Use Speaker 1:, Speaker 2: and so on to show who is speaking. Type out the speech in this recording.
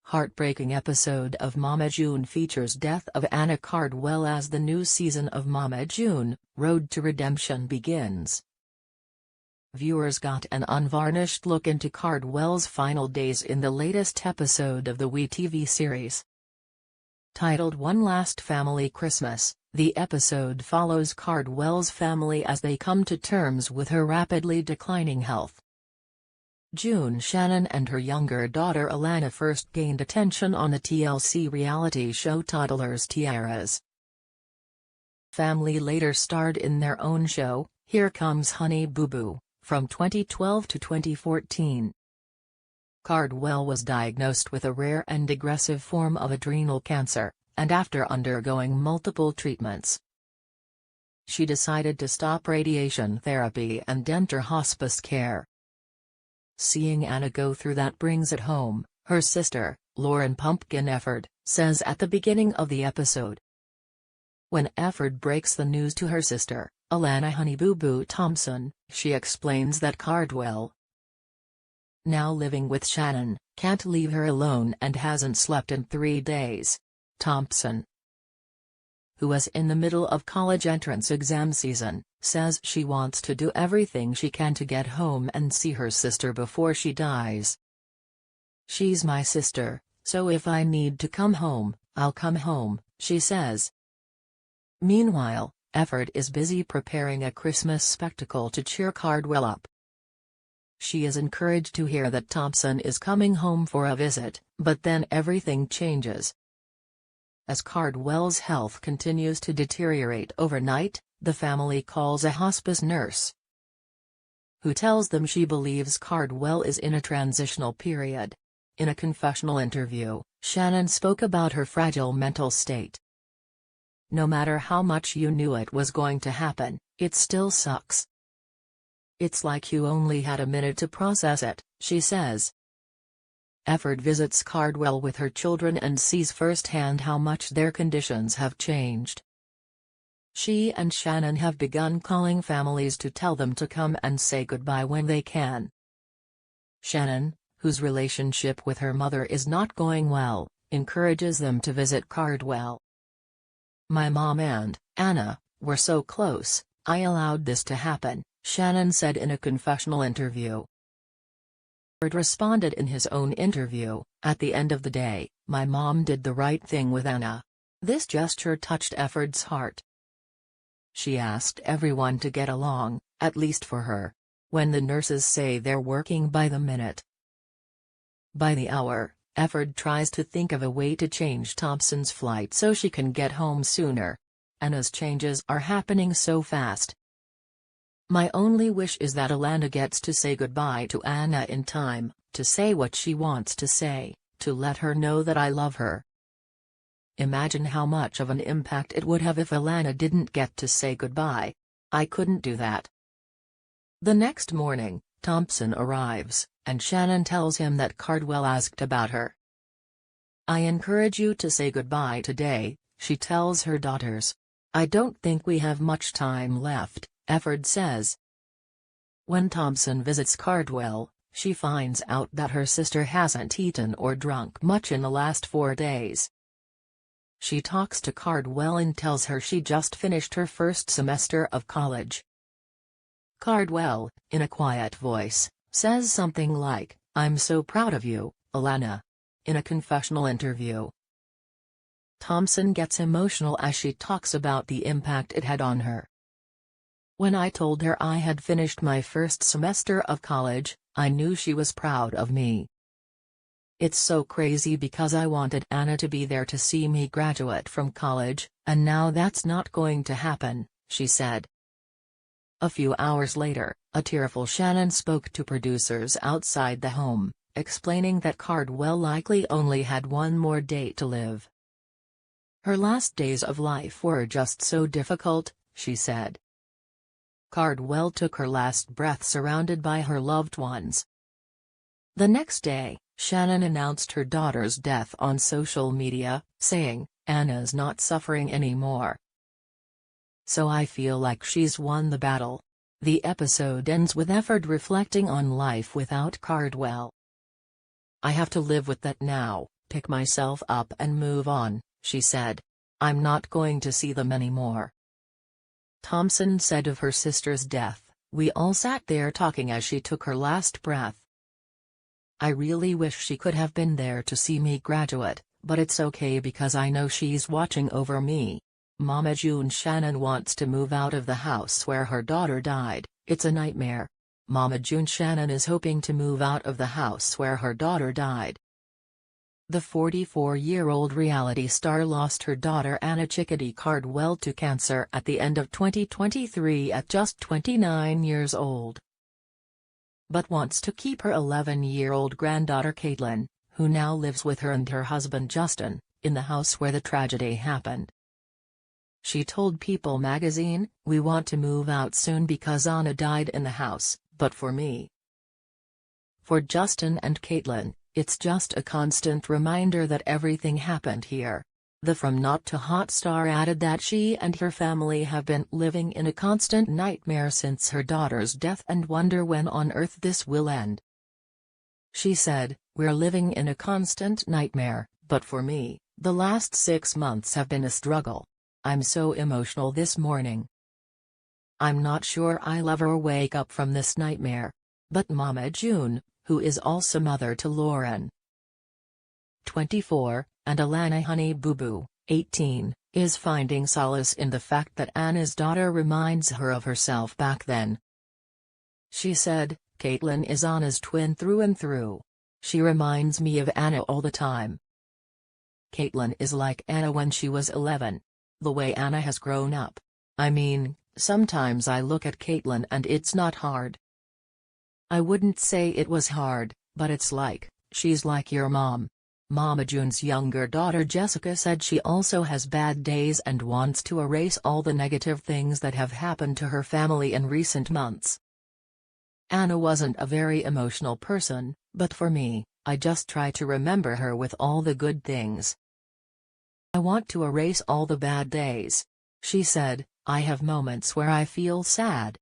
Speaker 1: Heartbreaking episode of Mama June features death of Anna Cardwell as the new season of Mama June, Road to Redemption begins. Viewers got an unvarnished look into Cardwell's final days in the latest episode of the WeTV series. Titled One Last Family Christmas, the episode follows Cardwell's family as they come to terms with her rapidly declining health. June Shannon and her younger daughter Alana first gained attention on the TLC reality show Toddlers Tiaras. Family later starred in their own show, Here Comes Honey Boo Boo, from 2012 to 2014. Cardwell was diagnosed with a rare and aggressive form of adrenal cancer, and after undergoing multiple treatments, she decided to stop radiation therapy and enter hospice care. Seeing Anna go through that brings it home, her sister, Lauren Pumpkin Efford, says at the beginning of the episode. When Efford breaks the news to her sister, Alana Honey Boo Boo Thompson, she explains that Cardwell, now living with Shannon, can't leave her alone and hasn't slept in 3 days. Thompson, who was in the middle of college entrance exam season, says she wants to do everything she can to get home and see her sister before she dies. She's my sister, so if I need to come home, I'll come home, she says. Meanwhile, Efford is busy preparing a Christmas spectacle to cheer Cardwell up. She is encouraged to hear that Thompson is coming home for a visit, but then everything changes. As Cardwell's health continues to deteriorate overnight, the family calls a hospice nurse, who tells them she believes Cardwell is in a transitional period. In a confessional interview, Shannon spoke about her fragile mental state. No matter how much you knew it was going to happen, it still sucks. It's like you only had a minute to process it, she says. Efford visits Cardwell with her children and sees firsthand how much their conditions have changed. She and Shannon have begun calling families to tell them to come and say goodbye when they can. Shannon, whose relationship with her mother is not going well, encourages them to visit Cardwell. My mom and Anna were so close, I allowed this to happen, Shannon said in a confessional interview. Efford responded in his own interview, at the end of the day, my mom did the right thing with Anna. This gesture touched Efford's heart. She asked everyone to get along, at least for her. When the nurses say they're working by the minute, by the hour, Efford tries to think of a way to change Thompson's flight so she can get home sooner. Anna's changes are happening so fast. My only wish is that Alana gets to say goodbye to Anna in time, to say what she wants to say, to let her know that I love her. Imagine how much of an impact it would have if Alana didn't get to say goodbye. I couldn't do that. The next morning, Thompson arrives, and Shannon tells him that Cardwell asked about her. I encourage you to say goodbye today, she tells her daughters. I don't think we have much time left, Efford says. When Thompson visits Cardwell, she finds out that her sister hasn't eaten or drunk much in the last 4 days. She talks to Cardwell and tells her she just finished her first semester of college. Cardwell, in a quiet voice, says something like, I'm so proud of you, Alana, in a confessional interview. Thompson gets emotional as she talks about the impact it had on her. When I told her I had finished my first semester of college, I knew she was proud of me. It's so crazy because I wanted Anna to be there to see me graduate from college, and now that's not going to happen, she said. A few hours later, a tearful Shannon spoke to producers outside the home, explaining that Cardwell likely only had one more day to live. Her last days of life were just so difficult, she said. Cardwell took her last breath surrounded by her loved ones. The next day, Shannon announced her daughter's death on social media, saying, Anna's not suffering anymore. So I feel like she's won the battle. The episode ends with Efford reflecting on life without Cardwell. I have to live with that now, pick myself up and move on," she said. "I'm not going to see them anymore." Thompson said of her sister's death, "We all sat there talking as she took her last breath. I really wish she could have been there to see me graduate, but it's okay because I know she's watching over me. Mama June Shannon wants to move out of the house where her daughter died. It's a nightmare. Mama June Shannon is hoping to move out of the house where her daughter died." The 44-year-old reality star lost her daughter Anna Chickadee Cardwell to cancer at the end of 2023 at just 29 years old. But wants to keep her 11-year-old granddaughter Caitlin, who now lives with her and her husband Justin, in the house where the tragedy happened. She told People magazine, "We want to move out soon because Anna died in the house, but for me. For Justin and Caitlin, it's just a constant reminder that everything happened here." The From Not to Hot star added that she and her family have been living in a constant nightmare since her daughter's death and wonder when on earth this will end. She said, "We're living in a constant nightmare, but for me, the last 6 months have been a struggle. I'm so emotional this morning. I'm not sure I'll ever wake up from this nightmare." But Mama June, who is also mother to Lauren, 24, and Alana Honey Boo Boo, 18, is finding solace in the fact that Anna's daughter reminds her of herself back then. She said, "Caitlin is Anna's twin through and through. She reminds me of Anna all the time. Caitlin is like Anna when she was 11. The way Anna has grown up. I mean, sometimes I look at Caitlin and it's not hard. I wouldn't say it was hard, but it's like, she's like your mom." Mama June's younger daughter Jessica said she also has bad days and wants to erase all the negative things that have happened to her family in recent months. "Anna wasn't a very emotional person, but for me, I just try to remember her with all the good things. I want to erase all the bad days," she said. "I have moments where I feel sad,